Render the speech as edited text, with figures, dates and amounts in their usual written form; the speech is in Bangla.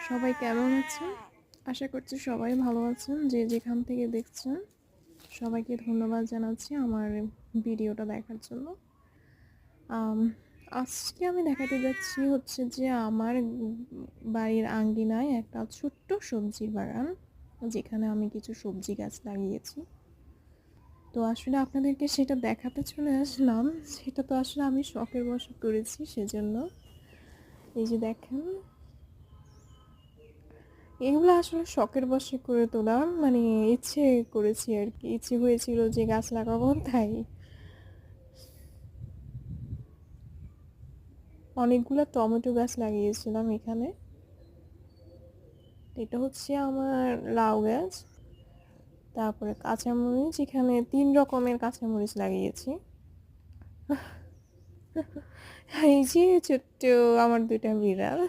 সবাই কেমন আছেন? আশা করছি সবাই ভালো আছেন। যে যেখান থেকে দেখছেন সবাইকে ধন্যবাদ জানাচ্ছি আমার ভিডিওটা দেখার জন্য। আম আজকে আমি দেখাতে যাচ্ছি হচ্ছে যে আমার বাড়ির আঙ্গিনায় একটা ছোট্ট সবজির বাগান, যেখানে আমি কিছু সবজি গাছ লাগিয়েছি। তো আসলে আপনাদেরকে সেটা দেখাতে চলে আসলাম। সেটা তো আসলে আমি শখের বশে করেছি, সেজন্য। এই যে দেখেন, এগুলো আসলে শখের বশে করে তোলা, মানে ইচ্ছে করেছি আর কি, ইচ্ছে হয়েছিল যে গাছ লাগাবো, তাই অনেকগুলো টমেটো গাছ লাগিয়েছিলাম এখানে। এটা হচ্ছে আমার লাউ গাছ, তারপরে কাঁচামরিচ, এখানে 3 রকমের কাঁচামরিচ লাগিয়েছি। এই যে ছোট্ট আমার 2টা বিড়াল,